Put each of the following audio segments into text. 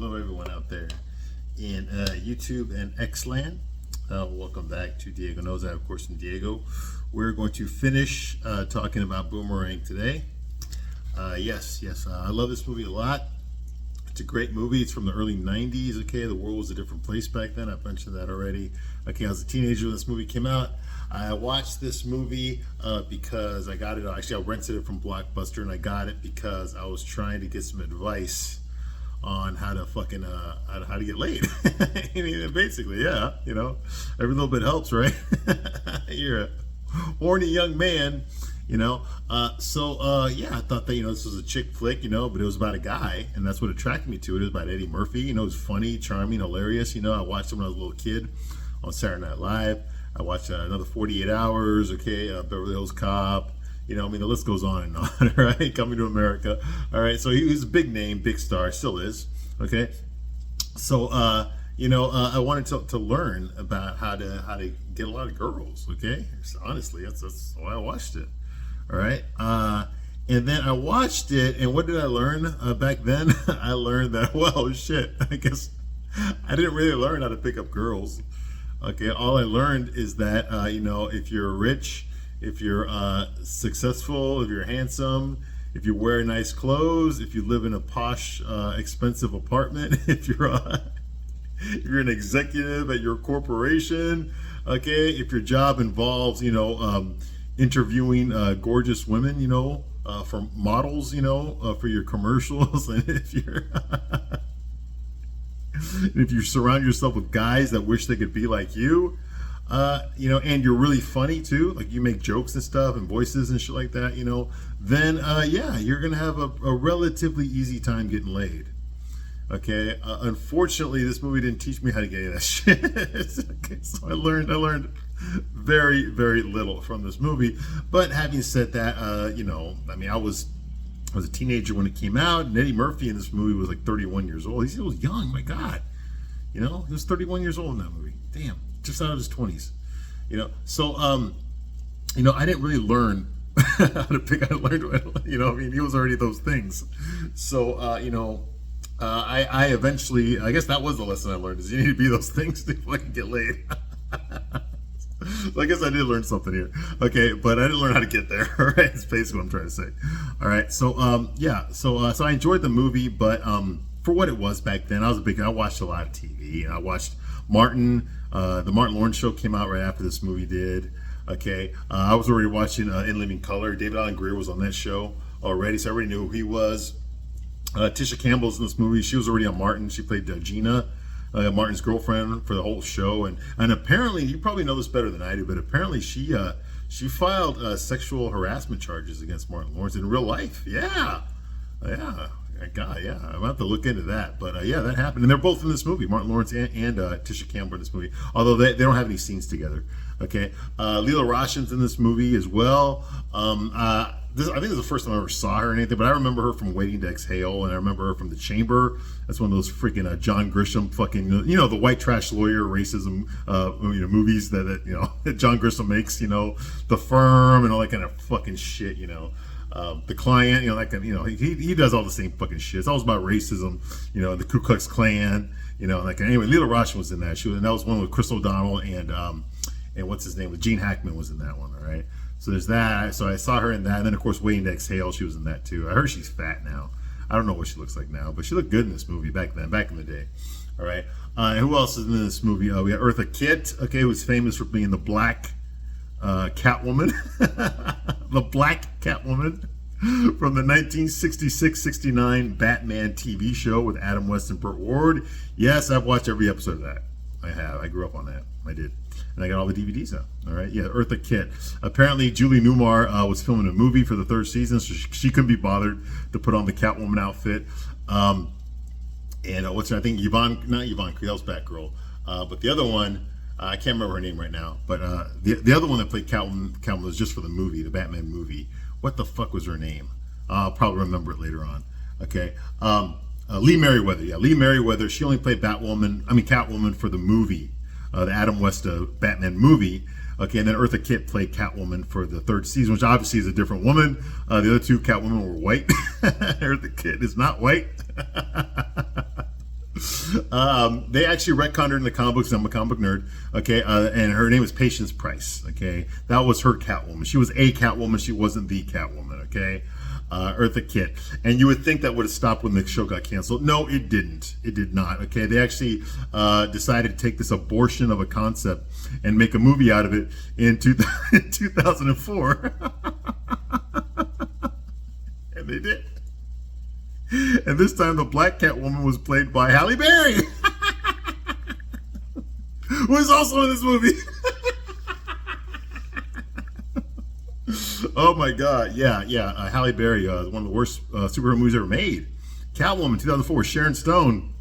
Hello, everyone out there in YouTube and Xland. Welcome back to Diego Knows. I, of course, am Diego. We're going to finish talking about Boomerang today. Yes, I love this movie a lot. It's a great movie. It's from the early 90s. Okay, the world was a different place back then. I've mentioned that already. Okay, I was a teenager when this movie came out. I watched this movie because I got it. Actually, I rented it from Blockbuster, and I got it because I was trying to get some advice on how to fucking how to get laid. I mean, basically, yeah, you know, every little bit helps, right? You're a horny young man, you know. Yeah, I thought that, you know, this was a chick flick, you know, but it was about a guy, and that's what attracted me to it. It was about Eddie Murphy, you know. It was funny, charming, hilarious. You know, I watched him when I was a little kid on Saturday Night Live. I watched another 48 Hours, okay, Beverly Hills Cop. You know, I mean, the list goes on and on, right? Coming to America. All right, so he was a big name, big star, still is, okay? So, I wanted to learn about how to get a lot of girls, okay? So honestly, that's why I watched it, all right? And then I watched it, and what did I learn back then? I learned that, well, shit, I guess I didn't really learn how to pick up girls, okay? All I learned is that, if you're rich, if you're successful, if you're handsome, if you wear nice clothes, if you live in a posh, expensive apartment, if you're an executive at your corporation, okay, if your job involves, interviewing gorgeous women, for models, for your commercials, and if you surround yourself with guys that wish they could be like you, and you're really funny too, like you make jokes and stuff and voices and shit like that, then you're gonna have a relatively easy time getting laid. Okay, unfortunately, this movie didn't teach me how to get any of that shit. Okay, so I learned very, very little from this movie. But having said that, I was a teenager when it came out, and Eddie Murphy in this movie was like 31 years old. He was young, my God. He was 31 years old in that movie. Damn. Just out of his 20s, So, I didn't really learn how to pick. I learned, he was already those things. So, I eventually, I guess that was the lesson I learned, is you need to be those things to fucking get laid. So I guess I did learn something here. Okay, but I didn't learn how to get there. All right, that's basically what I'm trying to say. All right, so so I enjoyed the movie, but for what it was back then, I watched a lot of TV, and I watched Martin. The Martin Lawrence show came out right after this movie did. Okay, I was already watching In Living Color. David Alan Grier was on that show already, so I already knew who he was. Tisha Campbell's in this movie. She was already on Martin. She played Gina, Martin's girlfriend, for the whole show. And apparently, you probably know this better than I do, but apparently she filed sexual harassment charges against Martin Lawrence in real life. Yeah. God, yeah, I'm gonna have to look into that, but that happened, and they're both in this movie, Martin Lawrence and Tisha Campbell in this movie, although they don't have any scenes together. Okay, Leela Roshan's in this movie as well. I think this is the first time I ever saw her or anything, but I remember her from Waiting to Exhale, and I remember her from The Chamber. That's one of those freaking John Grisham fucking, the white trash lawyer racism, movies that John Grisham makes, The Firm and all that kind of fucking shit, The Client, he does all the same fucking shit. It's always about racism, the Ku Klux Klan, anyway, Leela Roshan was in that. And that was one with Chris O'Donnell and what's his name? Gene Hackman was in that one, all right? So there's that. So I saw her in that. And then, of course, Waiting to Exhale, she was in that too. I heard she's fat now. I don't know what she looks like now, but she looked good in this movie back in the day. All right. And who else is in this movie? We got Eartha Kitt, okay, who's famous for being the black Catwoman. The black Catwoman from the 1966-69 Batman TV show with Adam West and Burt Ward. Yes, I've watched every episode of that. I have. I grew up on that. I did. And I got all the DVDs out. All right. Yeah, Eartha Kitt. Apparently, Julie Newmar was filming a movie for the third season, so she couldn't be bothered to put on the Catwoman outfit. And what's her? I think not Yvonne Creel's Batgirl, but the other one, I can't remember her name right now. But the other one that played Catwoman was just for the movie, the Batman movie. What the fuck was her name? I'll probably remember it later on. Okay. Lee Merriweather. Yeah, Lee Merriweather. She only played Catwoman for the movie, the Adam West Batman movie. Okay, and then Eartha Kitt played Catwoman for the third season, which obviously is a different woman. The other two Catwomen were white. Eartha Kitt is not white. They actually retconned her in the comic books. I'm a comic book nerd. Okay, and her name is Patience Price. Okay, that was her Catwoman. She was a Catwoman. She wasn't the Catwoman. Okay. Eartha Kitt. And you would think that would have stopped when the show got canceled. No, it didn't. It did not. Okay, they actually decided to take this abortion of a concept and make a movie out of it in 2004. And they did. And this time the black Catwoman was played by Halle Berry, who is also in this movie. Oh my God, yeah. Halle Berry, one of the worst superhero movies ever made. Catwoman, 2004, Sharon Stone.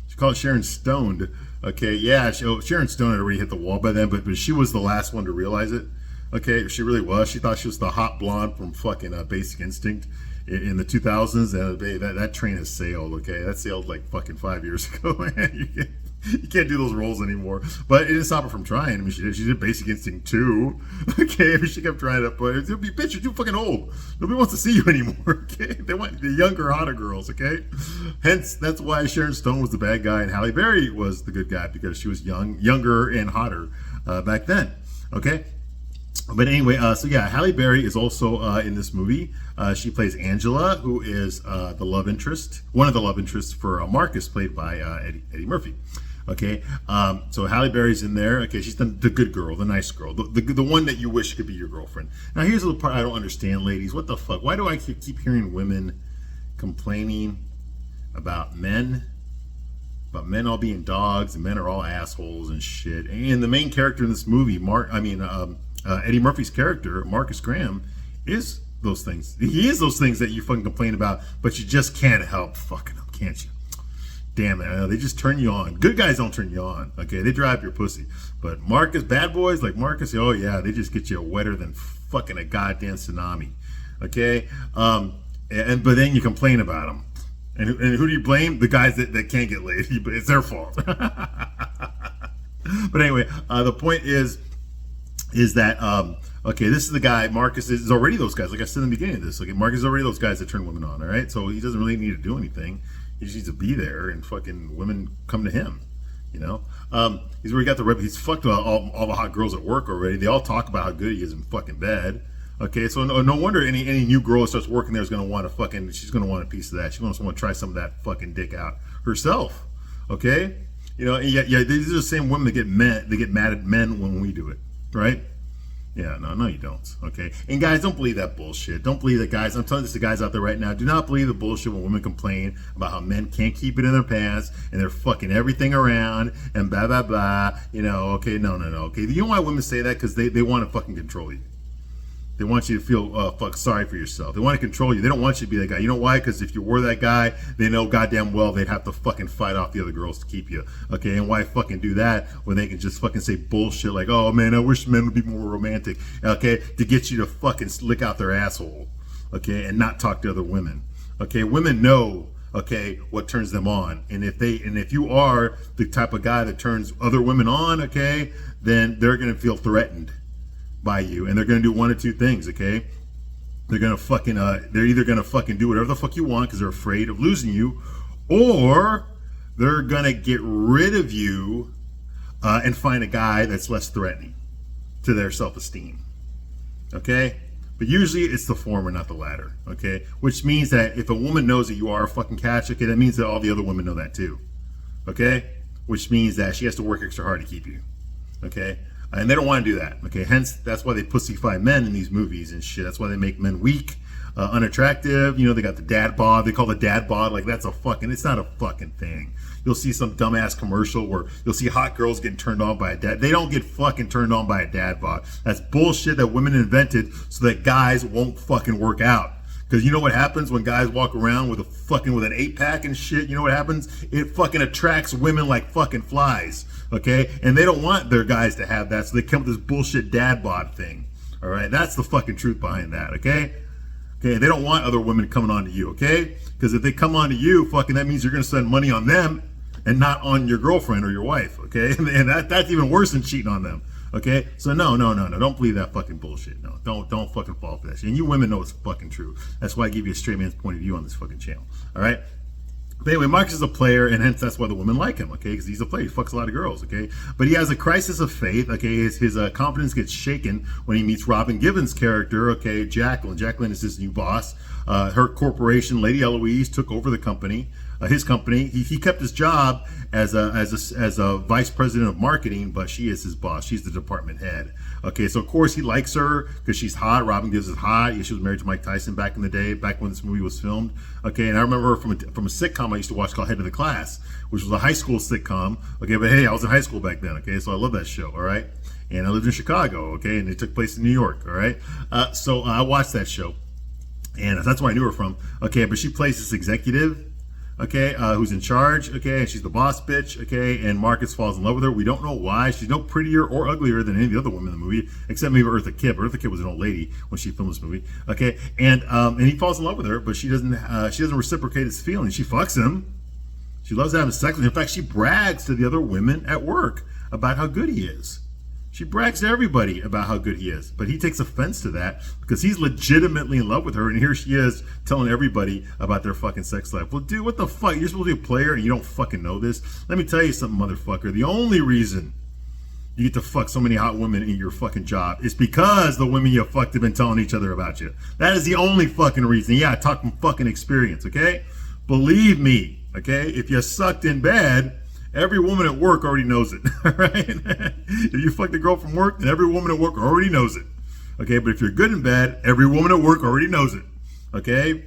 She called it Sharon Stoned. Okay, yeah, Sharon Stone had already hit the wall by then, but she was the last one to realize it. Okay, she really was. She thought she was the hot blonde from fucking Basic Instinct in the 2000s, and that train has sailed. Okay, that sailed like fucking 5 years ago. You can't do those roles anymore. But it didn't stop her from trying. I mean, she did Basic Instinct 2. Okay, I mean, she kept trying it, but it'll be, bitch, you're too fucking old. Nobody wants to see you anymore. Okay, they want the younger, hotter girls. Okay, hence that's why Sharon Stone was the bad guy and Halle Berry was the good guy, because she was younger, and hotter back then. Okay. But anyway, so yeah, Halle Berry is also in this movie. She plays Angela, who is the love interest, one of the love interests for Marcus, played by Eddie Murphy. Okay, so Halle Berry's in there. Okay, she's the good girl, the nice girl, the one that you wish could be your girlfriend. Now, here's a little part I don't understand, ladies. What the fuck? Why do I keep hearing women complaining about men all being dogs, and men are all assholes and shit? And the main character in this movie, Eddie Murphy's character, Marcus Graham, is those things. He is those things that you fucking complain about, but you just can't help fucking them, can't you? Damn it, they just turn you on. Good guys don't turn you on, okay? They drive your pussy. But Marcus, bad boys like Marcus, oh yeah, they just get you wetter than fucking a goddamn tsunami, okay? But then you complain about them. And who do you blame? The guys that can't get laid. It's their fault. But anyway, the point is that okay, this is the guy. Marcus is already those guys. Like I said in the beginning of this, okay, Marcus is already those guys that turn women on. All right, so he doesn't really need to do anything. He just needs to be there, and fucking women come to him. You know, he's already got the rep. He's fucked all the hot girls at work already. They all talk about how good he is in fucking bed. Okay, so no wonder any new girl that starts working there is going to want she's going to want a piece of that. She's going to want to try some of that fucking dick out herself. Okay, you know, yeah, these are the same women that get mad at men when we do it, right? Yeah, no, you don't. Okay, and guys, don't believe that bullshit. Don't believe that, guys. I'm telling this to guys out there right now. Do not believe the bullshit when women complain about how men can't keep it in their pants and they're fucking everything around and blah blah blah. You know, okay, no. Okay, you know why women say that? Because they want to fucking control you. They want you to feel sorry for yourself. They want to control you. They don't want you to be that guy. You know why? Because if you were that guy, they know goddamn well they'd have to fucking fight off the other girls to keep you. Okay, and why fucking do that when they can just fucking say bullshit like, oh man, I wish men would be more romantic. Okay, to get you to fucking lick out their asshole. Okay, and not talk to other women. Okay, women know, okay, what turns them on. And if you are the type of guy that turns other women on, okay, then they're gonna feel threatened by you, and they're gonna do one of two things. Okay, they're gonna fucking they're either gonna fucking do whatever the fuck you want because they're afraid of losing you, or they're gonna get rid of you and find a guy that's less threatening to their self-esteem. Okay, but usually it's the former, not the latter. Okay, which means that if a woman knows that you are a fucking catch, okay, that means that all the other women know that too. Okay, which means that she has to work extra hard to keep you. Okay. And they don't want to do that. Okay, hence that's why they pussify men in these movies and shit. That's why they make men weak, unattractive. You know, they got the dad bod. They call the dad bod like that's it's not a fucking thing. You'll see some dumbass commercial where you'll see hot girls getting turned on by a dad. They don't get fucking turned on by a dad bod. That's bullshit that women invented so that guys won't fucking work out. Because you know what happens when guys walk around with an 8-pack and shit? You know what happens? It fucking attracts women like fucking flies. Okay? And they don't want their guys to have that, so they come with this bullshit dad bod thing. All right? That's the fucking truth behind that, okay? Okay, they don't want other women coming on to you, okay? Because if they come on to you, fucking that means you're going to spend money on them and not on your girlfriend or your wife, okay? And that's even worse than cheating on them. Okay, so no, don't believe that fucking bullshit. No, don't fucking fall for that shit. And you women know it's fucking true. That's why I give you a straight man's point of view on this fucking channel. All right. But anyway, Marcus is a player, and hence that's why the women like him, okay? Because he's a player. He fucks a lot of girls, okay? But he has a crisis of faith, okay? His confidence gets shaken when he meets Robin Givens' character, okay? Jacqueline. Jacqueline is his new boss. Her corporation, Lady Eloise, took over the company. His company. He kept his job as a vice president of marketing, but she is his boss. She's the department head. Okay, so of course he likes her because she's hot. Robin Givens is hot. She was married to Mike Tyson back in the day, back when this movie was filmed. Okay, and I remember her from a sitcom I used to watch called Head of the Class, which was a high school sitcom. Okay, but hey, I was in high school back then. Okay, so I love that show. All right, and I lived in Chicago. Okay, and it took place in New York. All right, so I watched that show, and that's where I knew her from. Okay, but she plays this executive, okay, who's in charge, okay, and she's the boss bitch, okay, and Marcus falls in love with her. We don't know why. She's no prettier or uglier than any of the other women in the movie, except maybe Eartha Kitt. But Eartha Kitt was an old lady when she filmed this movie, okay, and he falls in love with her, but she doesn't reciprocate his feelings. She fucks him. She loves having sex with him. In fact, she brags to the other women at work about how good he is. She brags to everybody about how good he is, but he takes offense to that because he's legitimately in love with her, and here she is telling everybody about their fucking sex life. Well, dude, what the fuck? You're supposed to be a player and you don't fucking know this? Let me tell you something, motherfucker. The only reason you get to fuck so many hot women in your fucking job is because the women you fucked have been telling each other about you. That is the only fucking reason. Yeah, I talk from fucking experience, okay? Believe me, okay? If you sucked in bed, every woman at work already knows it, all right? If you fucked a girl from work, then every woman at work already knows it, okay? But if you're good in bed, every woman at work already knows it, okay?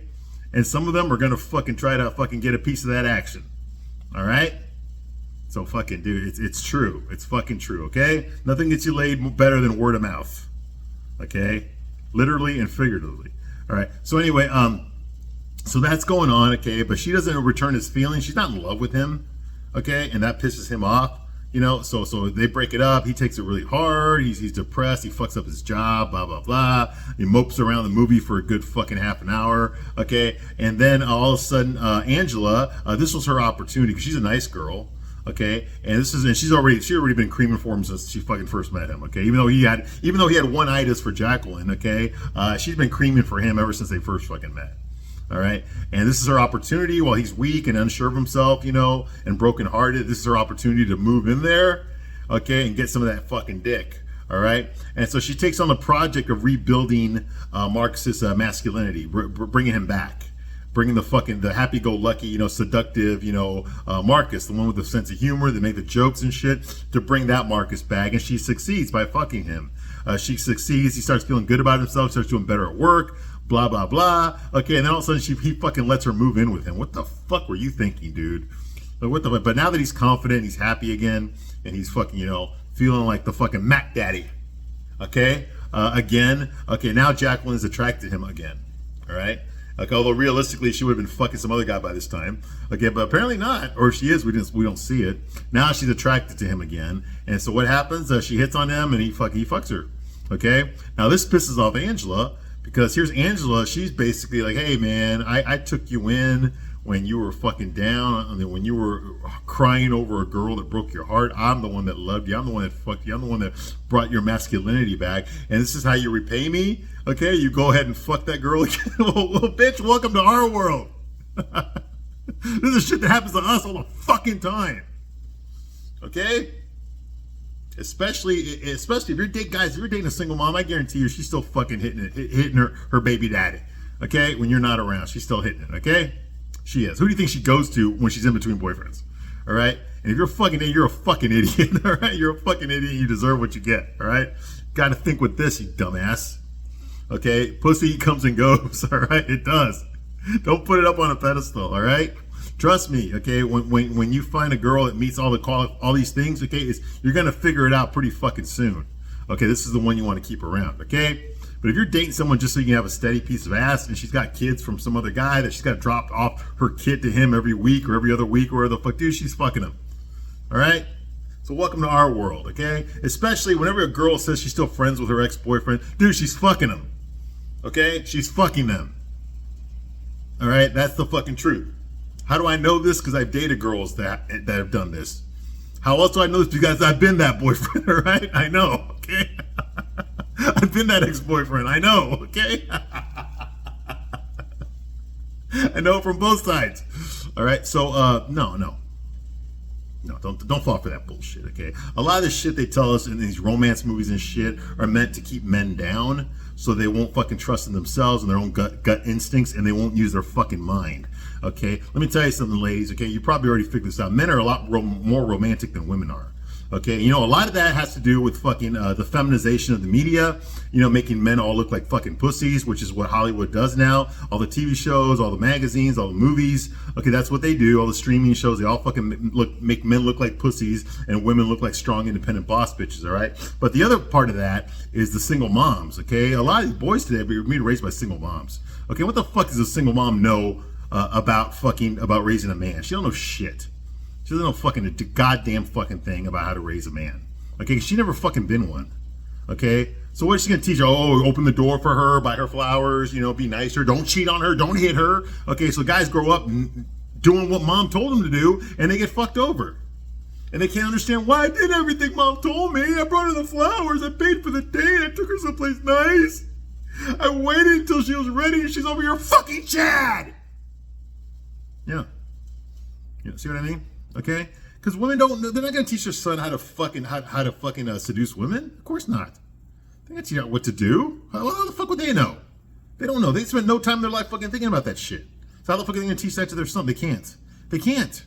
And some of them are gonna fucking try to fucking get a piece of that action, all right? So fucking, dude, it's true. It's fucking true, okay? Nothing gets you laid better than word of mouth, okay? Literally and figuratively, all right? So anyway, so that's going on, okay? But she doesn't return his feelings. She's not in love with him. Okay, and that pisses him off, you know, so they break it up. He takes it really hard. He's depressed. He fucks up his job, blah, blah, blah. He mopes around the movie for a good fucking half an hour, okay? And then all of a sudden, Angela, this was her opportunity because she's a nice girl, okay? And she's already been creaming for him since she fucking first met him, okay? Even though he had one itis for Jacqueline, okay? She's been creaming for him ever since they first fucking met. All right. And this is her opportunity while he's weak and unsure of himself, you know, and brokenhearted. This is her opportunity to move in there, okay, and get some of that fucking dick. All right. And so she takes on the project of rebuilding Marcus's masculinity, bringing him back, bringing the happy-go-lucky, you know, seductive, you know, Marcus, the one with the sense of humor, that make the jokes and shit, to bring that Marcus back. And she succeeds by fucking him. She succeeds. He starts feeling good about himself, starts doing better at work. Blah, blah, blah. Okay, and then all of a sudden he fucking lets her move in with him. What the fuck were you thinking, dude? But now that he's confident, he's happy again, and he's fucking, you know, feeling like the fucking Mac Daddy. Okay? Again. Okay, now Jacqueline is attracted to him again. All right? Okay, although realistically she would have been fucking some other guy by this time. Okay, but apparently not. Or if she is, we don't see it. Now she's attracted to him again. And so what happens? She hits on him and he fucks her. Okay? Now this pisses off Angela. Because here's Angela, she's basically like, hey man, I took you in when you were fucking down, when you were crying over a girl that broke your heart. I'm the one that loved you. I'm the one that fucked you. I'm the one that brought your masculinity back. And this is how you repay me? Okay, you go ahead and fuck that girl again. Well, bitch, welcome to our world. This is shit that happens to us all the fucking time. Okay? Especially if you're dating a single mom, I guarantee you she's still fucking hitting her baby daddy. Okay, when you're not around, she's still hitting it. Okay, she is. Who do you think she goes to when she's in between boyfriends? All right, and if you're a fucking idiot. All right, you're a fucking idiot. You deserve what you get. All right, got to think with this, you dumbass. Okay, pussy comes and goes. All right, it does. Don't put it up on a pedestal. All right. Trust me, okay, when you find a girl that meets all these things, okay, you're going to figure it out pretty fucking soon. Okay, this is the one you want to keep around, okay? But if you're dating someone just so you can have a steady piece of ass and she's got kids from some other guy that she's got to drop off her kid to him every week or every other week or whatever the fuck, dude, she's fucking him. All right? So welcome to our world, okay? Especially whenever a girl says she's still friends with her ex-boyfriend, dude, she's fucking him. Okay? She's fucking them. All right? That's the fucking truth. How do I know this? Because I've dated girls that have done this. How else do I know this? Because I've been that boyfriend, all right? I know, okay? I've been that ex-boyfriend. I know, okay? I know from both sides. All right, so no, don't fall for that bullshit, okay? A lot of the shit they tell us in these romance movies and shit are meant to keep men down so they won't fucking trust in themselves and their own gut instincts, and they won't use their fucking mind, okay? Let me tell you something, ladies, okay? You probably already figured this out. Men are a lot more romantic than women are. Okay, you know, a lot of that has to do with fucking the feminization of the media, you know, making men all look like fucking pussies, which is what Hollywood does now. All the TV shows, all the magazines, all the movies. Okay, that's what they do. All the streaming shows, they all fucking make men look like pussies and women look like strong, independent boss bitches, all right? But the other part of that is the single moms, okay? A lot of these boys today are being raised by single moms. Okay, what the fuck does a single mom know about raising a man? She don't know shit. She doesn't know fucking a goddamn fucking thing about how to raise a man. Okay, she never fucking been one. Okay, so what is she gonna teach her? Oh, open the door for her, buy her flowers, you know, be nice to her, don't cheat on her, don't hit her. Okay, so guys grow up doing what mom told them to do, and they get fucked over. And they can't understand why I did everything mom told me. I brought her the flowers, I paid for the date, I took her someplace nice. I waited until she was ready, and she's over here fucking Chad. Yeah. You see what I mean? Okay, because women they're not going to teach their son how to fucking seduce women. Of course not. They're going to teach out what to do. How the fuck would they know? They don't know. They spend no time in their life fucking thinking about that shit. So how the fuck are they going to teach that to their son? They can't. They can't.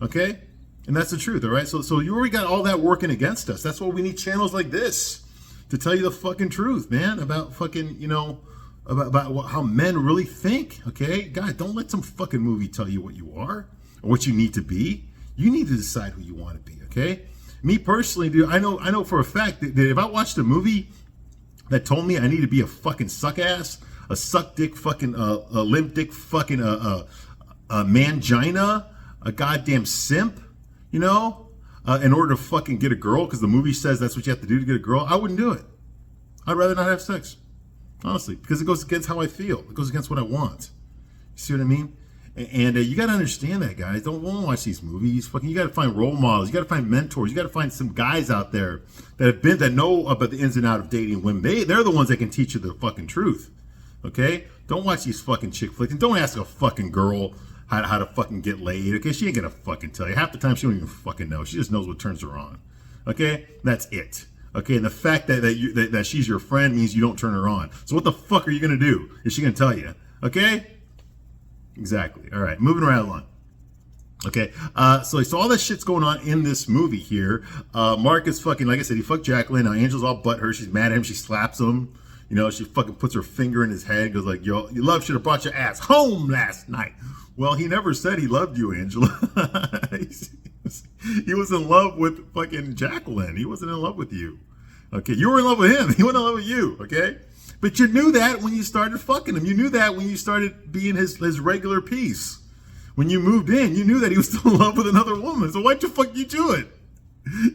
Okay, and that's the truth. All right. So you already got all that working against us. That's why we need channels like this to tell you the fucking truth, man, about fucking, you know, about how men really think. Okay, guys, don't let some fucking movie tell you what you are or what you need to be. You need to decide who you want to be, okay? Me personally, dude, I know for a fact that if I watched a movie that told me I need to be a fucking suck ass, a suck dick fucking, a limp dick fucking, a mangina, a goddamn simp, you know, in order to fucking get a girl, because the movie says that's what you have to do to get a girl, I wouldn't do it. I'd rather not have sex, honestly, because it goes against how I feel. It goes against what I want. You see what I mean? And you got to understand that, guys. Don't watch these movies. Fucking, you got to find role models. You got to find mentors. You got to find some guys out there that know about the ins and outs of dating women. They're the ones that can teach you the fucking truth. Okay? Don't watch these fucking chick flicks. And don't ask a fucking girl how to fucking get laid. Okay? She ain't gonna fucking tell you. Half the time she don't even fucking know. She just knows what turns her on. Okay? That's it. Okay? And the fact that she's your friend means you don't turn her on. So what the fuck are you gonna do? Is she gonna tell you? Okay? Exactly. All right, moving right along. Okay, so all that shit's going on in this movie here. Mark is fucking, like I said, he fucked Jacqueline. Now Angel's all butthurt. She's mad at him. She slaps him. You know, she fucking puts her finger in his head. Goes like, "Yo, your love should have brought your ass home last night." Well, he never said he loved you, Angela. He was in love with fucking Jacqueline. He wasn't in love with you. Okay, you were in love with him. He wasn't in love with you. Okay. But you knew that when you started fucking him. You knew that when you started being his regular piece. When you moved in, you knew that he was still in love with another woman. So why'd the fuck you do it?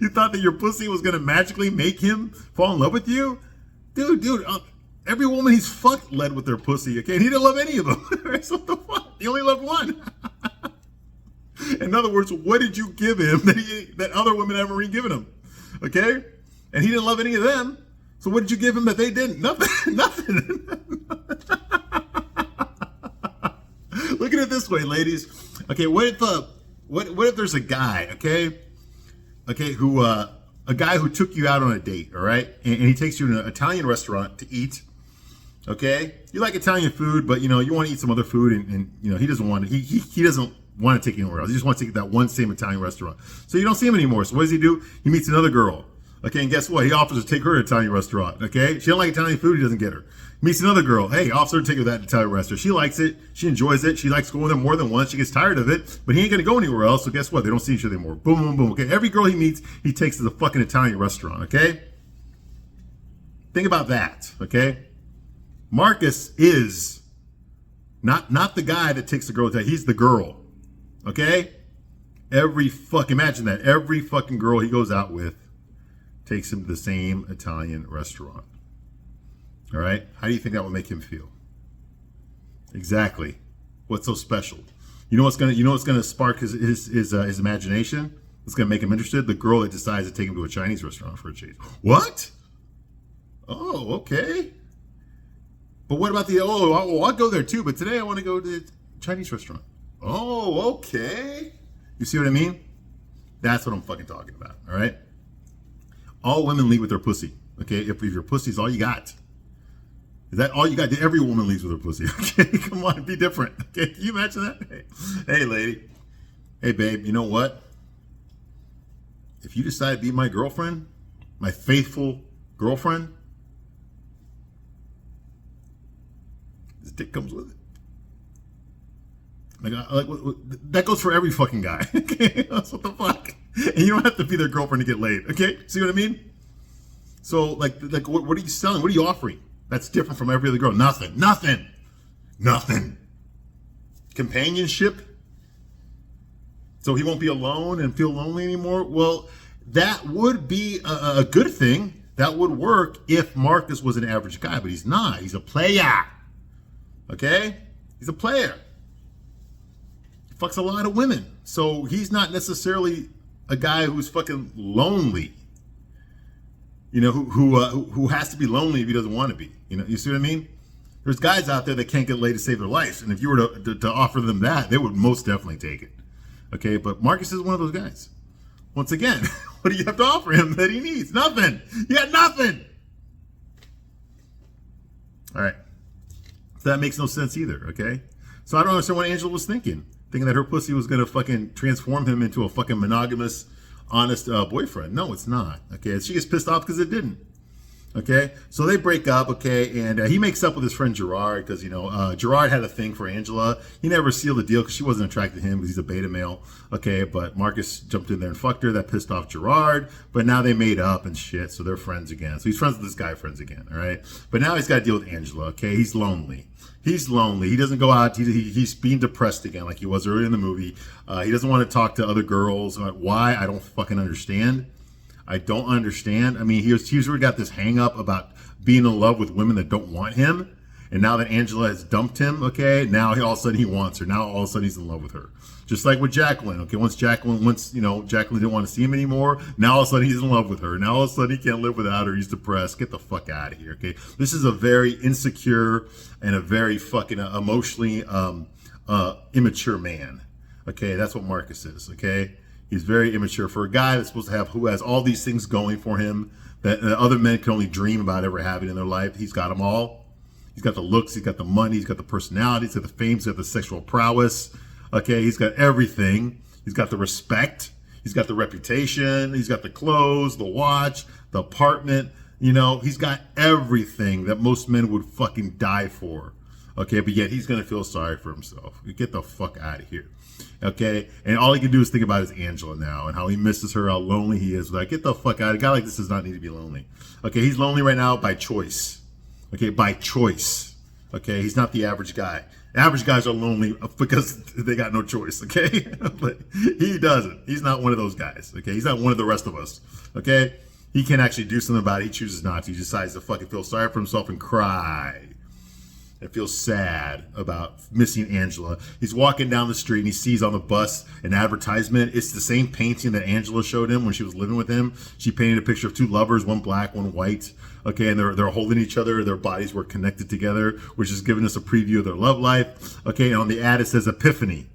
You thought that your pussy was going to magically make him fall in love with you? Dude, every woman he's fucked led with their pussy, okay? And he didn't love any of them. So what the fuck? He only loved one. In other words, what did you give him that other women haven't given him? Okay? And he didn't love any of them. So what did you give him that they didn't? Nothing. Nothing. Look at it this way, ladies. Okay, what if there's a guy, okay, who a guy who took you out on a date, all right, and he takes you to an Italian restaurant to eat. Okay, you like Italian food, but you know you want to eat some other food, and you know he doesn't want to. He doesn't want to take you anywhere else. He just wants to take that one same Italian restaurant. So you don't see him anymore. So what does he do? He meets another girl. Okay, and guess what? He offers to take her to an Italian restaurant. Okay, she don't like Italian food. He doesn't get her. Meets another girl. Hey, offers her to take her to that Italian restaurant. She likes it. She enjoys it. She likes going there more than once. She gets tired of it, but he ain't gonna go anywhere else. So guess what? They don't see each other anymore. Boom, boom, boom. Okay, every girl he meets, he takes to the fucking Italian restaurant. Okay, think about that. Okay, Marcus is not the guy that takes the girl. He's the girl. Okay, imagine that. Every fucking girl he goes out with takes him to the same Italian restaurant. All right? How do you think that would make him feel? Exactly. What's so special? You know what's gonna spark his imagination? What's gonna make him interested? The girl that decides to take him to a Chinese restaurant for a change. What? Oh, okay. But what about I'll go there too, but today I want to go to the Chinese restaurant. Oh, okay. You see what I mean? That's what I'm fucking talking about. All right. All women leave with their pussy. Okay. If your pussy's all you got, is that all you got? Every woman leaves with her pussy. Okay. Come on, be different. Okay. Can you imagine that? Hey, lady. Hey, babe. You know what? If you decide to be my girlfriend, my faithful girlfriend, this dick comes with it. That goes for every fucking guy. Okay, that's what the fuck. And you don't have to be their girlfriend to get laid. Okay, see what I mean? So what are you selling? What are you offering? That's different from every other girl. Nothing. Companionship. So he won't be alone and feel lonely anymore. Well, that would be a good thing. That would work if Marcus was an average guy, but he's not. He's a player. Okay, he's a player. Fucks a lot of women, so he's not necessarily a guy who's fucking lonely. You know, who has to be lonely if he doesn't want to be. You know, you see what I mean? There's guys out there that can't get laid to save their lives, and if you were to offer them that, they would most definitely take it. Okay, but Marcus is one of those guys. Once again, what do you have to offer him that he needs? Nothing. You got nothing. All right, so that makes no sense either. Okay, so I don't understand what Angela was thinking that her pussy was gonna fucking transform him into a fucking monogamous, honest boyfriend. No, it's not. Okay, she gets pissed off because it didn't. Okay, so they break up. Okay, and he makes up with his friend Gerard because Gerard had a thing for Angela. He never sealed the deal because she wasn't attracted to him because he's a beta male. Okay, but Marcus jumped in there and fucked her. That pissed off Gerard. But now they made up and shit, so they're friends again. So he's friends with this guy, friends again. All right, but now he's got to deal with Angela. Okay, he's lonely. He's lonely. He doesn't go out. He's being depressed again like he was earlier in the movie. He doesn't want to talk to other girls. Why? I don't fucking understand. I don't understand. I mean, he's already got this hang up about being in love with women that don't want him. And now that Angela has dumped him, okay, now all of a sudden he wants her. Now all of a sudden he's in love with her. Just like with Jacqueline, okay, once Jacqueline didn't want to see him anymore, now all of a sudden he's in love with her. Now all of a sudden he can't live without her. He's depressed. Get the fuck out of here, okay? This is a very insecure and a very fucking emotionally immature man, okay? That's what Marcus is, okay? He's very immature for a guy that's supposed to have, who has all these things going for him that other men can only dream about ever having in their life. He's got them all. He's got the looks, he's got the money, he's got the personality, he's got the fame, he's got the sexual prowess. Okay, he's got everything. He's got the respect, he's got the reputation, he's got the clothes, the watch, the apartment. You know, he's got everything that most men would fucking die for. Okay, but yet he's gonna feel sorry for himself. Get the fuck out of here. Okay, and all he can do is think about is Angela now and how he misses her, how lonely he is. Like, get the fuck out. A guy like this does not need to be lonely. Okay, he's lonely right now by choice. Okay, by choice. Okay, he's not the average guy. Average guys are lonely because they got no choice. Okay, but he doesn't. He's not one of those guys. Okay, he's not one of the rest of us. Okay, he can actually do something about it. He chooses not to. He decides to fucking feel sorry for himself and cry. And feels sad about missing Angela. He's walking down the street and he sees on the bus an advertisement. It's the same painting that Angela showed him when she was living with him. She painted a picture of two lovers, one black, one white. Okay, and they're holding each other. Their bodies were connected together, which is giving us a preview of their love life. Okay, and on the ad it says Epiphany.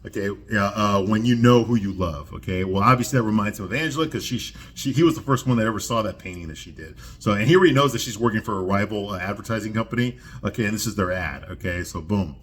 Okay, when you know who you love. Okay, well, obviously that reminds him of Angela because he was the first one that ever saw that painting that she did. So, and here he knows that she's working for a rival advertising company. Okay, and this is their ad. Okay, so boom.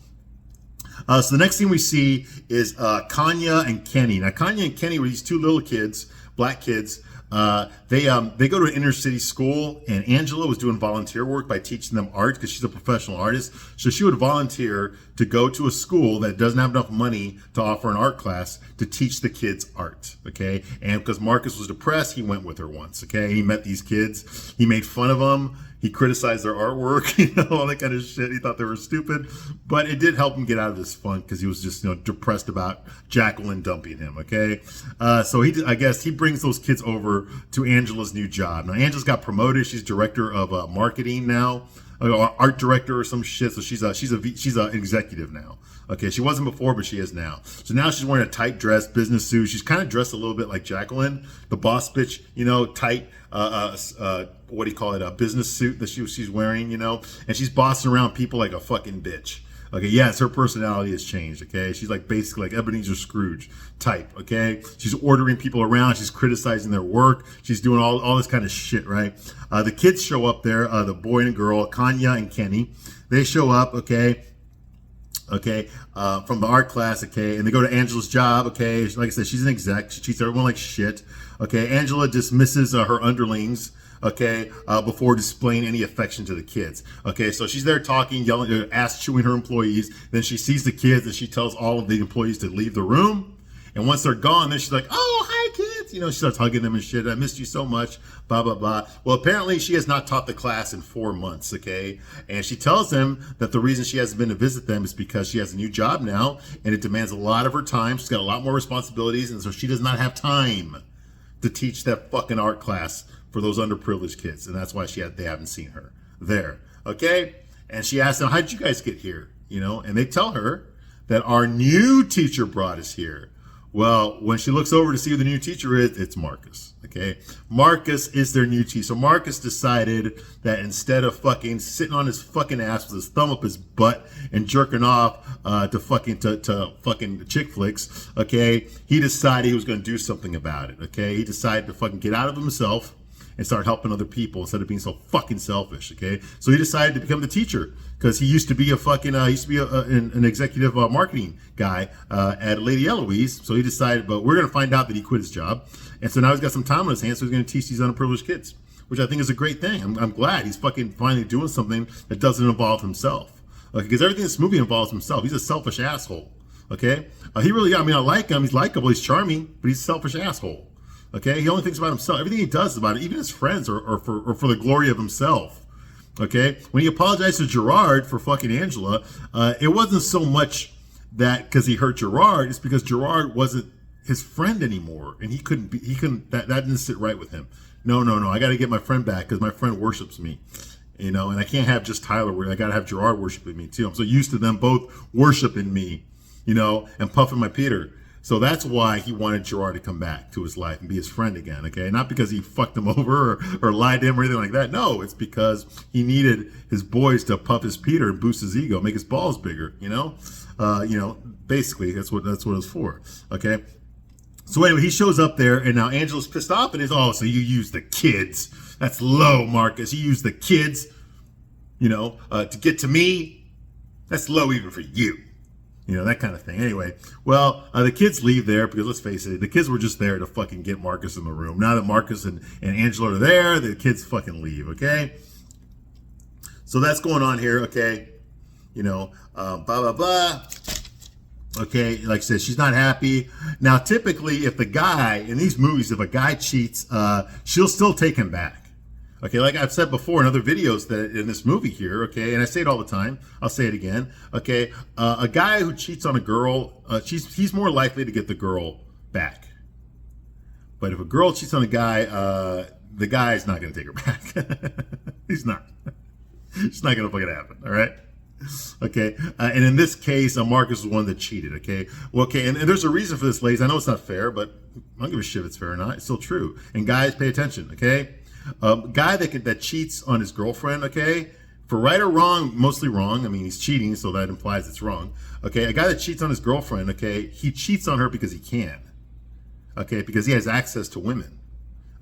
So the next thing we see is Kanya and Kenny. Now, Kanya and Kenny were these two little kids, black kids. They go to an inner city school, and Angela was doing volunteer work by teaching them art because she's a professional artist. So she would volunteer to go to a school that doesn't have enough money to offer an art class to teach the kids art. Okay, and because Marcus was depressed, he went with her once. Okay, he met these kids, he made fun of them. He criticized their artwork, all that kind of shit. He thought they were stupid, but it did help him get out of this funk because he was just, depressed about Jacqueline dumping him. Okay, so I guess he brings those kids over to Angela's new job. Now Angela's got promoted; she's director of marketing now, art director or some shit. So she's an executive now. Okay, she wasn't before, but she is now. So now she's wearing a tight dress, business suit. She's kind of dressed a little bit like Jacqueline, the boss bitch, tight, what do you call it, a business suit that she's wearing, and she's bossing around people like a fucking bitch. Okay, yes, her personality has changed. Okay, she's like basically like Ebenezer Scrooge type. Okay, she's ordering people around. She's criticizing their work. She's doing all this kind of shit. Right? The kids show up there. The boy and girl, Kanya and Kenny, they show up. Okay. From the art class, okay, and they go to Angela's job, okay. Like I said, she's an exec. She treats everyone like shit, okay. Angela dismisses her underlings, okay, before displaying any affection to the kids, okay. So she's there talking, yelling, ass chewing her employees. Then she sees the kids and she tells all of the employees to leave the room. And once they're gone, then she's like, "Oh, hi, kids." You know, she starts hugging them and shit. "I missed you so much, blah, blah, blah." Well, apparently she has not taught the class in 4 months, okay? And she tells them that the reason she hasn't been to visit them is because she has a new job now, and it demands a lot of her time. She's got a lot more responsibilities, and so she does not have time to teach that fucking art class for those underprivileged kids. And that's why they haven't seen her there, okay? And she asks them, "How did you guys get here?" You know, and they tell her that our new teacher brought us here. Well, when she looks over to see who the new teacher is, it's Marcus, okay? Marcus is their new teacher. So Marcus decided that instead of fucking sitting on his fucking ass with his thumb up his butt and jerking off to fucking chick flicks, okay, he decided he was going to do something about it, okay? He decided to fucking get out of himself and start helping other people instead of being so fucking selfish, okay? So he decided to become the teacher because he used to be an executive marketing guy at Lady Eloise. So he decided, but we're going to find out that he quit his job. And so now he's got some time on his hands, so he's going to teach these underprivileged kids, which I think is a great thing. I'm glad he's fucking finally doing something that doesn't involve himself. Okay, because everything in this movie involves himself. He's a selfish asshole, okay? He really, I like him. He's likable. He's charming, but he's a selfish asshole. Okay, he only thinks about himself. Everything he does is about it, even his friends, or for the glory of himself. Okay, when he apologized to Gerard for fucking Angela, it wasn't so much that because he hurt Gerard, it's because Gerard wasn't his friend anymore, and that didn't sit right with him. No, I got to get my friend back because my friend worships me, you know, and I can't have just Tyler. I got to have Gerard worshiping me too. I'm so used to them both worshiping me, you know, and puffing my Peter. So that's why he wanted Gerard to come back to his life and be his friend again, okay? Not because he fucked him over or lied to him or anything like that. No, it's because he needed his boys to puff his Peter and boost his ego, make his balls bigger, you know? Basically, that's what it's for, okay? So anyway, he shows up there, and now Angela's pissed off, and so you use the kids. That's low, Marcus. You use the kids, you know, to get to me. That's low even for you. You know, that kind of thing. Anyway, well, the kids leave there because, let's face it, the kids were just there to fucking get Marcus in the room. Now that Marcus and Angela are there, the kids fucking leave, okay? So that's going on here, okay? You know, blah, blah, blah. Okay, like I said, she's not happy. Now, typically, if the guy, in these movies, if a guy cheats, she'll still take him back. Okay, like I've said before in other videos that in this movie here, okay, and I say it all the time, I'll say it again, okay, a guy who cheats on a girl, he's more likely to get the girl back. But if a girl cheats on a guy, the guy's not going to take her back. He's not. It's not going to fucking happen, all right? Okay, and in this case, Marcus was one that cheated, okay? Well, okay, and there's a reason for this, ladies. I know it's not fair, but I don't give a shit if it's fair or not. It's still true. And guys, pay attention, okay? Guy that cheats on his girlfriend, okay, for right or wrong, mostly wrong. I mean, he's cheating, so that implies it's wrong. Okay, a guy that cheats on his girlfriend, okay, he cheats on her because he can. Okay, because he has access to women.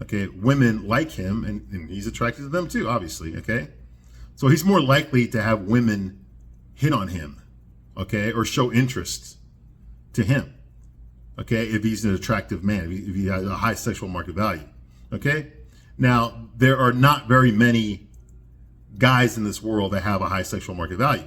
Okay, women like him, and he's attracted to them too, obviously. Okay, so he's more likely to have women hit on him, okay, or show interest to him. Okay, if he's an attractive man, if he has a high sexual market value. Okay. Now, there are not very many guys in this world that have a high sexual market value.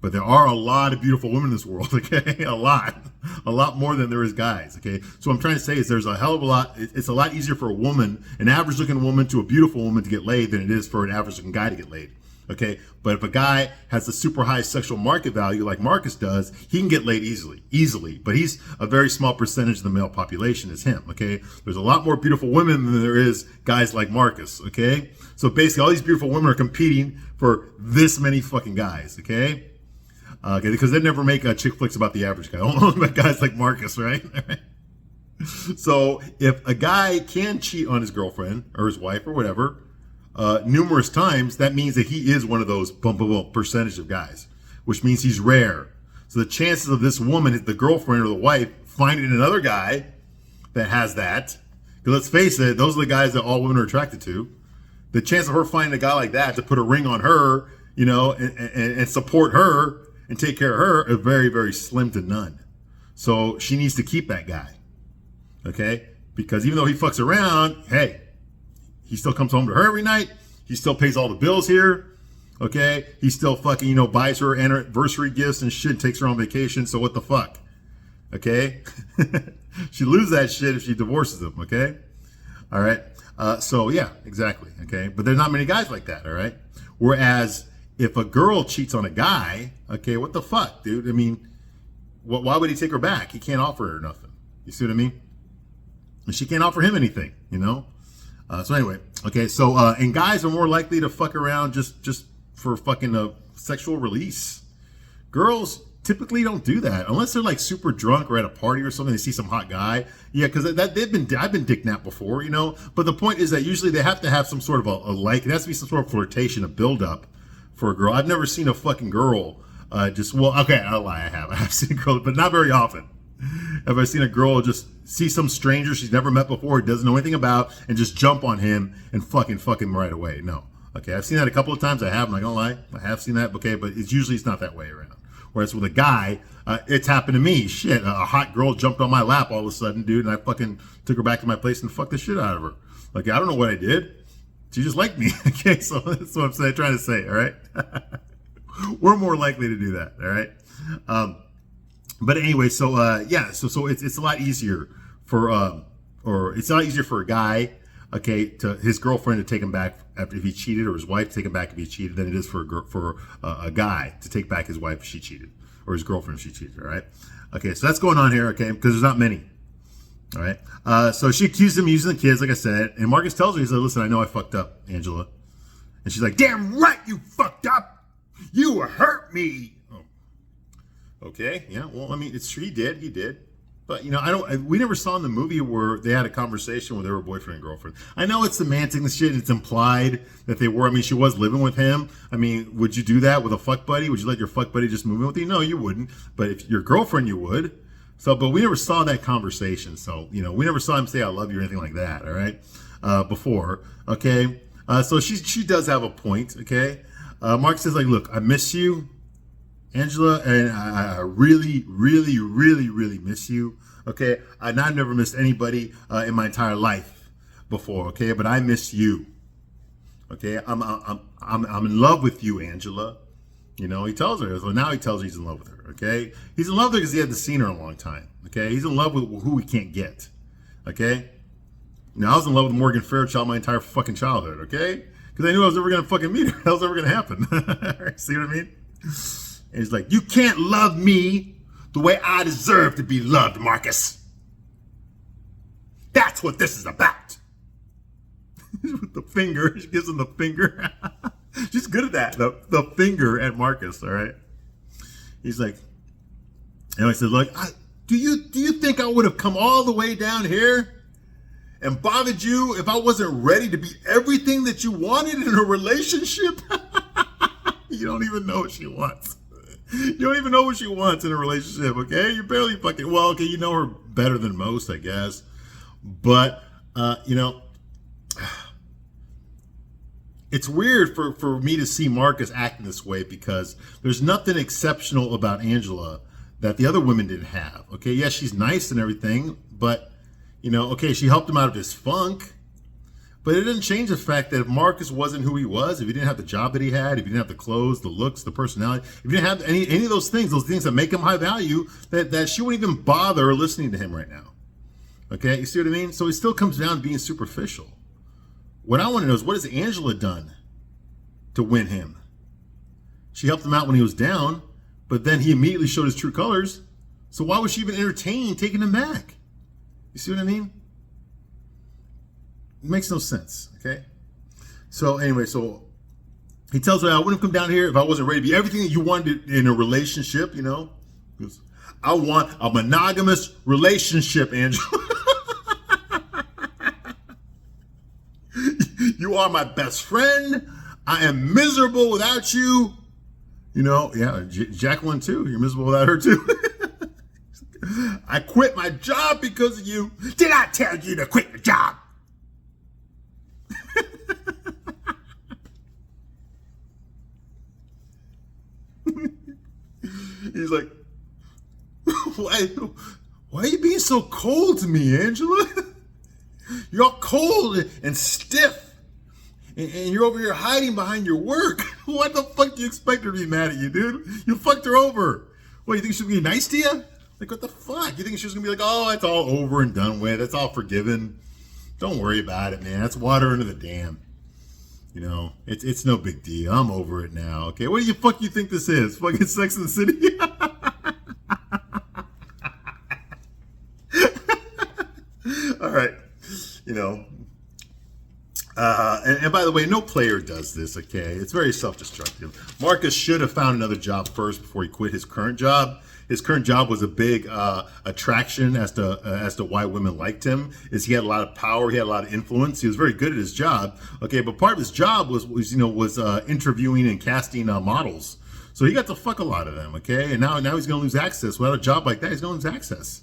But there are a lot of beautiful women in this world, okay? A lot more than there is guys, okay? So what I'm trying to say is there's a hell of a lot, it's a lot easier for a woman, an average looking woman to a beautiful woman to get laid than it is for an average looking guy to get laid. Okay, but if a guy has a super high sexual market value like Marcus does, he can get laid easily. But he's a very small percentage of the male population is him. Okay, there's a lot more beautiful women than there is guys like Marcus. Okay, so basically all these beautiful women are competing for this many fucking guys. Okay, because they never make chick flicks about the average guy. Only about guys like Marcus, right? So if a guy can cheat on his girlfriend or his wife or whatever, numerous times, that means that he is one of those percentage of guys, which means he's rare. So the chances of this woman, the girlfriend or the wife, finding another guy that has that, because let's face it, those are the guys that all women are attracted to. The chance of her finding a guy like that to put a ring on her, you know, and support her and take care of her is very, very slim to none. So she needs to keep that guy, okay? Because even though he fucks around, hey, he still comes home to her every night. He still pays all the bills here, okay? He still fucking, you know, buys her anniversary gifts and shit, takes her on vacation. So what the fuck, okay? She loses that shit if she divorces him, okay? All right? So yeah, exactly, okay? But there's not many guys like that, all right? Whereas if a girl cheats on a guy, okay, what the fuck, dude? I mean, why would he take her back? He can't offer her nothing. You see what I mean? And she can't offer him anything, you know? So anyway, okay, so, and guys are more likely to fuck around just for fucking sexual release. Girls typically don't do that unless they're like super drunk or at a party or something. They see some hot guy. Yeah, because I've been dick napped before, you know? But the point is that usually they have to have some sort of a like, it has to be some sort of flirtation, a build up for a girl. I've never seen a fucking girl okay, I'll lie, I have. I have seen a girl, but not very often. Have I seen a girl just see some stranger she's never met before, doesn't know anything about, and just jump on him and fucking him right away? No. Okay, I've seen that a couple of times. I have, I'm not gonna lie. I have seen that, okay, but it's not that way around. Whereas with a guy, it's happened to me. Shit, a hot girl jumped on my lap all of a sudden, dude, and I fucking took her back to my place and fucked the shit out of her. Like, I don't know what I did. She just liked me. Okay, so that's what I'm trying to say, all right? We're more likely to do that, all right? But anyway, so yeah, so it's a lot easier for a guy, okay, to his girlfriend to take him back after if he cheated, or his wife to take him back if he cheated, than it is for a guy to take back his wife if she cheated, or his girlfriend if she cheated. All right, okay, so that's going on here, okay, because there's not many. All right, so she accused him of using the kids, like I said, and Marcus tells her, he said, "Listen, I know I fucked up, Angela," and she's like, "Damn right you fucked up. You hurt me." Oh. Okay, yeah, well, I mean, it's true, he did. But, you know, we never saw in the movie where they had a conversation where they were boyfriend and girlfriend. I know it's semantic and shit, it's implied that they were. I mean, she was living with him. I mean, would you do that with a fuck buddy? Would you let your fuck buddy just move in with you? No, you wouldn't. But if your girlfriend, you would. So, but we never saw that conversation. So, you know, we never saw him say, "I love you," or anything like that, all right, before, okay? So she does have a point, okay? Mark says, like, "Look, I miss you, Angela, and I really, really, really, really miss you, okay? I've never missed anybody in my entire life before, okay? But I miss you, okay? I'm in love with you, Angela." You know, he tells her. So now he tells her he's in love with her, okay? He's in love with her because he hadn't seen her in a long time, okay? He's in love with who he can't get, okay? Now, I was in love with Morgan Fairchild my entire fucking childhood, okay? Because I knew I was never going to fucking meet her. That was never going to happen. See what I mean? And he's like, "You can't love me the way I deserve to be loved, Marcus. That's what this is about." With the finger. She gives him the finger. She's good at that. The finger at Marcus, all right? He's like, and I said, "Look, do you think I would have come all the way down here and bothered you if I wasn't ready to be everything that you wanted in a relationship?" You don't even know what she wants. You don't even know what she wants in a relationship, okay? You're barely fucking, well, okay, you know her better than most, I guess. But, you know, it's weird for me to see Marcus acting this way because there's nothing exceptional about Angela that the other women didn't have, okay? Yes, she's nice and everything, but, you know, okay, she helped him out of his funk. But it didn't change the fact that if Marcus wasn't who he was, if he didn't have the job that he had, if he didn't have the dclothes, the looks, the personality, if he didn't have any of those things that make him high value, that she wouldn't even bother listening to him right now. Okay, you see what I mean? So it still comes down to being superficial. What I want to know is, what has Angela done to win him? She helped him out when he was down, but then he immediately showed his true colors. So why would she even entertain taking him back? You see what I mean? It makes no sense, okay? So anyway, so he tells her, "I wouldn't have come down here if I wasn't ready to be everything that you wanted in a relationship, you know? He goes, I want a monogamous relationship, Angela. You are my best friend. I am miserable without you. You know, yeah, Jacqueline too. You're miserable without her too. I quit my job because of you. Did I tell you to quit your job? He's like, why are you being so cold to me, Angela? You're all cold and stiff. And you're over here hiding behind your work. What the fuck do you expect her to be mad at you, dude? You fucked her over. What, you think she's gonna be nice to you? Like, what the fuck? You think she's gonna be like, oh, it's all over and done with. It's all forgiven. Don't worry about it, man. That's water under the dam. You know, it's no big deal. I'm over it now. Okay, what do you fuck you think this is? Fucking Sex and the City? All right. You know. And by the way, no player does this, okay? It's very self-destructive. Marcus should have found another job first before he quit his current job. His current job was a big attraction as to why women liked him. Is he had a lot of power, he had a lot of influence. He was very good at his job, okay? But part of his job was interviewing and casting models. So he got to fuck a lot of them, okay? And now he's gonna lose access. Without a job like that, he's gonna lose access,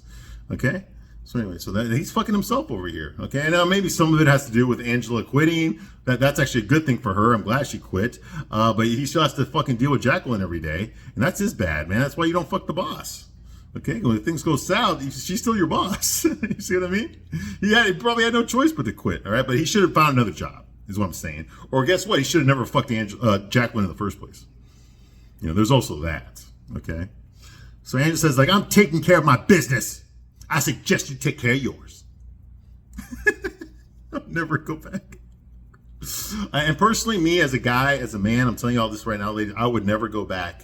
okay? So anyway, so that he's fucking himself over here, okay? And now maybe some of it has to do with Angela quitting. That's actually a good thing for her. I'm glad she quit. But he still has to fucking deal with Jacqueline every day, and that's his bad, man. That's why you don't fuck the boss, okay? When things go south, she's still your boss. You see what I mean? He probably had no choice but to quit, all right? But he should have found another job, is what I'm saying. Or guess what? He should have never fucked Jacqueline in the first place. You know, there's also that, okay? So Angela says, like, I'm taking care of my business. I suggest you take care of yours. I'll never go back. And personally, me as a guy, as a man, I'm telling you all this right now, ladies, I would never go back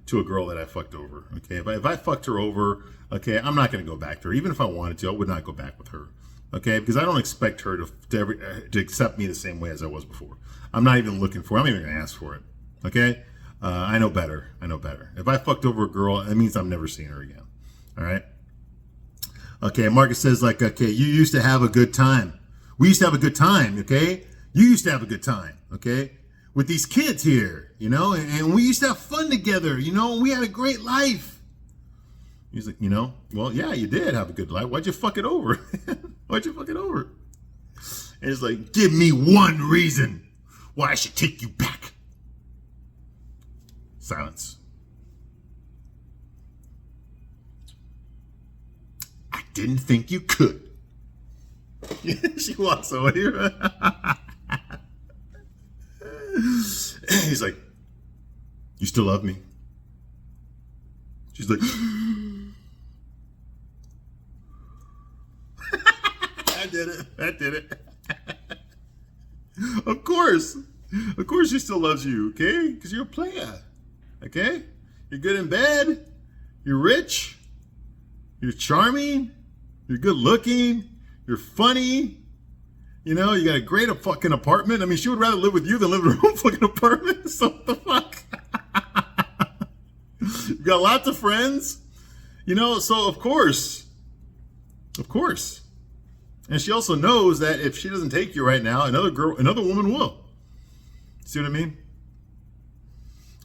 to a girl that I fucked over. Okay, if I fucked her over, okay, I'm not going to go back to her. Even if I wanted to, I would not go back with her. Okay, because I don't expect her to accept me the same way as I was before. I'm not even looking for it. I'm not even going to ask for it. Okay, I know better. I know better. If I fucked over a girl, it means I'm never seeing her again. All right. Okay, Marcus says, like, okay, you used to have a good time. We used to have a good time, okay? You used to have a good time, okay? With these kids here, you know? And we used to have fun together, you know? We had a great life. He's like, you know, well, yeah, you did have a good life. Why'd you fuck it over? Why'd you fuck it over? And it's like, give me one reason why I should take you back. Silence. Didn't think you could. She walks away. He's like, you still love me? She's like, I did it. Of course she still loves you, okay? Because you're a player, okay? You're good in bed. You're rich. You're charming. You're good looking. You're funny. You know, you got a great fucking apartment. I mean, she would rather live with you than live in her own fucking apartment. So what the fuck? You got lots of friends. You know, so of course. And she also knows that if she doesn't take you right now, another woman will. See what I mean?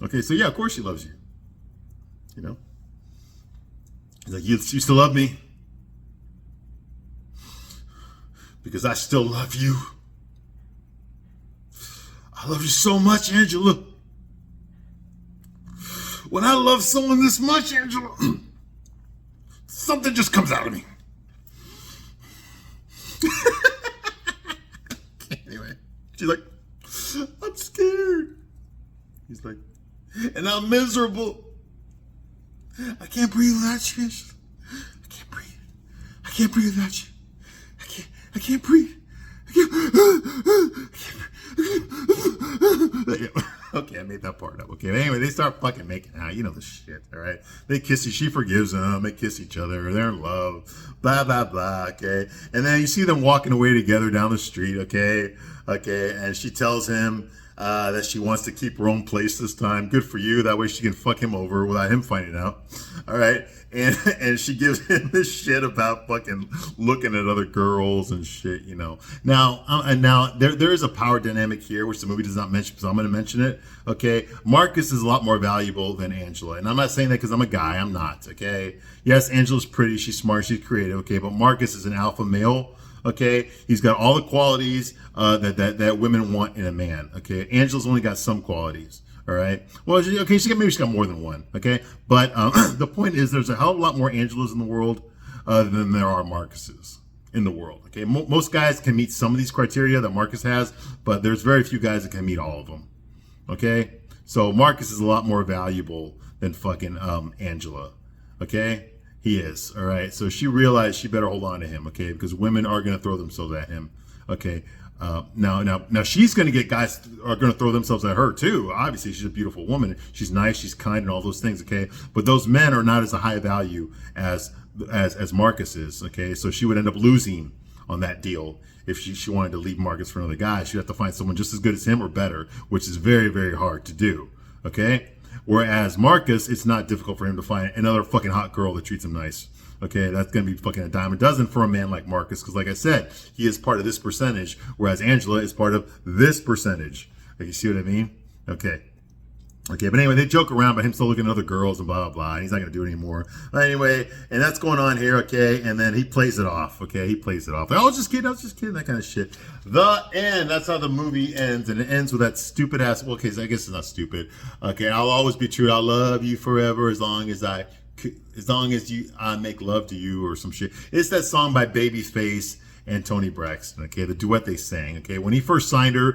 Okay, so yeah, of course she loves you. You know? He's like, you still love me? Because I still love you. I love you so much, Angela. When I love someone this much, Angela, something just comes out of me. Anyway, she's like, I'm scared. He's like, and I'm miserable. I can't breathe without you, Angela. I can't breathe. I can't breathe without you. I can't breathe. Okay, I made that part up. Okay, anyway, they start fucking making out. You know the shit, all right? They kiss you. She forgives them. They kiss each other. They're in love. Blah, blah, blah, okay? And then you see them walking away together down the street, okay? Okay, and she tells him, that she wants to keep her own place this time. Good for you. That way she can fuck him over without him finding out. All right. And she gives him this shit about fucking looking at other girls and shit, you know. Now, there is a power dynamic here, which the movie does not mention, so I'm going to mention it. Okay. Marcus is a lot more valuable than Angela. And I'm not saying that because I'm a guy. I'm not. Okay. Yes, Angela's pretty. She's smart. She's creative. Okay. But Marcus is an alpha male. Okay, he's got all the qualities that women want in a man. Okay, Angela's only got some qualities. All right. Well, maybe she's got more than one. Okay, but the point is, there's a hell of a lot more Angelas in the world than there are Marcuses in the world. Okay, most guys can meet some of these criteria that Marcus has, but there's very few guys that can meet all of them. Okay, so Marcus is a lot more valuable than fucking Angela. Okay. He is. All right. So she realized she better hold on to him. Okay. Because women are going to throw themselves at him. Okay. Now she's going to get guys are going to throw themselves at her too. Obviously, she's a beautiful woman. She's nice. She's kind and all those things. Okay. But those men are not as a high value as Marcus is. Okay. So she would end up losing on that deal if she wanted to leave Marcus for another guy. She'd have to find someone just as good as him or better, which is very, very hard to do. Okay. Whereas Marcus, it's not difficult for him to find another fucking hot girl that treats him nice. Okay, that's going to be fucking a dime a dozen for a man like Marcus. Because like I said, he is part of this percentage, whereas Angela is part of this percentage. Like, you see what I mean? Okay. Okay, but anyway, they joke around about him still looking at other girls and blah, blah, blah. And he's not going to do it anymore. But anyway, and that's going on here, okay? And then he plays it off, okay? He plays it off. Like, I was just kidding, that kind of shit. The end. That's how the movie ends. And it ends with that stupid ass, well, okay, I guess it's not stupid. Okay, I'll always be true. I'll love you forever as long as I make love to you or some shit. It's that song by Babyface and Tony Braxton, okay, the duet they sang, okay. When he first signed her,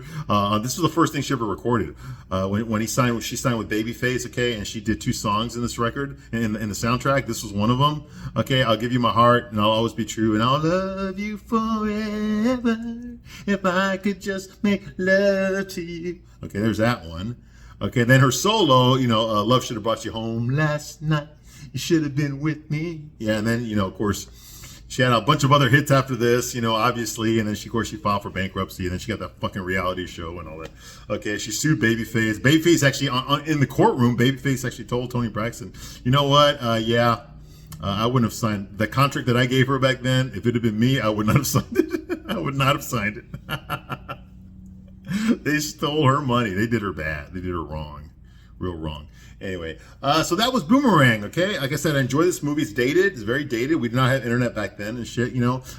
this was the first thing she ever recorded. When she signed with Babyface, okay, and she did 2 songs in this record, in the soundtrack. This was one of them, okay. I'll give you my heart, and I'll always be true, and I'll love you forever if I could just make love to you. Okay, there's that one. Okay, then her solo, Love Should Have Brought You Home Last Night. You should have been with me. Yeah, and then, of course, she had a bunch of other hits after this, obviously, and then she filed for bankruptcy, and then she got that fucking reality show and all that. Okay, she sued Babyface. Babyface actually, in the courtroom, Babyface actually told Tony Braxton, you know what, I wouldn't have signed the contract that I gave her back then. If it had been me, I would not have signed it. I would not have signed it. They stole her money. They did her bad. They did her wrong. Real wrong. Anyway, so that was Boomerang, okay? Like I said, I enjoy this movie. It's dated. It's very dated. We did not have internet back then and shit,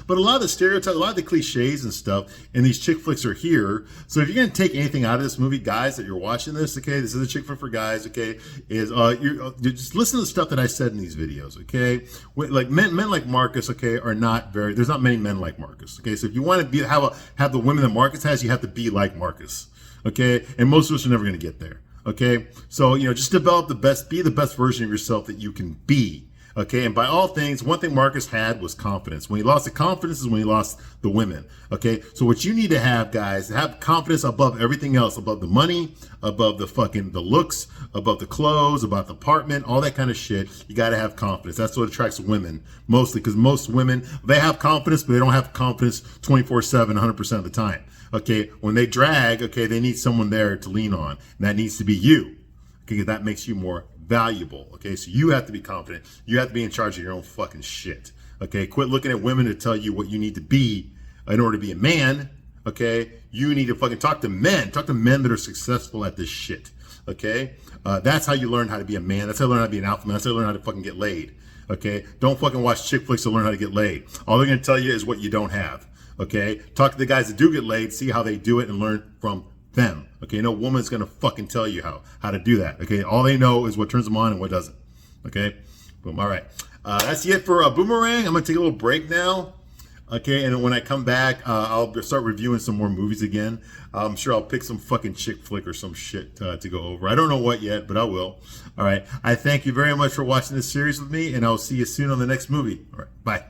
But a lot of the stereotypes, a lot of the cliches and stuff in these chick flicks are here. So if you're going to take anything out of this movie, guys, that you're watching this, okay? This is a chick flick for guys, okay? Is you just listen to the stuff that I said in these videos, okay? Like men like Marcus, okay, are not very. There's not many men like Marcus, okay? So if you want to have the women that Marcus has, you have to be like Marcus, okay? And most of us are never going to get there. Okay, so just develop be the best version of yourself that you can be. Okay, and by all things, one thing Marcus had was confidence. When he lost the confidence is when he lost the women. Okay, so what you need to have, guys, have confidence above everything else, above the money, above the looks, above the clothes, above the apartment, all that kind of shit. You got to have confidence. That's what attracts women mostly, because most women, they have confidence, but they don't have confidence 24/7, 100% of the time. Okay, when they drag, okay, they need someone there to lean on, and that needs to be you. Okay, that makes you more valuable. Okay, so you have to be confident. You have to be in charge of your own fucking shit. Okay, quit looking at women to tell you what you need to be in order to be a man. Okay, you need to fucking talk to men. Talk to men that are successful at this shit. Okay, that's how you learn how to be a man. That's how you learn how to be an alpha man. That's how you learn how to fucking get laid. Okay, don't fucking watch chick flicks to learn how to get laid. All they're gonna tell you is what you don't have. Okay, talk to the guys that do get laid, see how they do it, and learn from them. Okay, no woman's gonna fucking tell you how to do that. Okay, all they know is what turns them on and what doesn't. Okay, boom. All right, that's it for Boomerang. I'm gonna take a little break now. Okay, and when I come back, I'll start reviewing some more movies again. I'm sure I'll pick some fucking chick flick or some shit to go over. I don't know what yet, but I will. All right, I thank you very much for watching this series with me, and I'll see you soon on the next movie. All right, bye.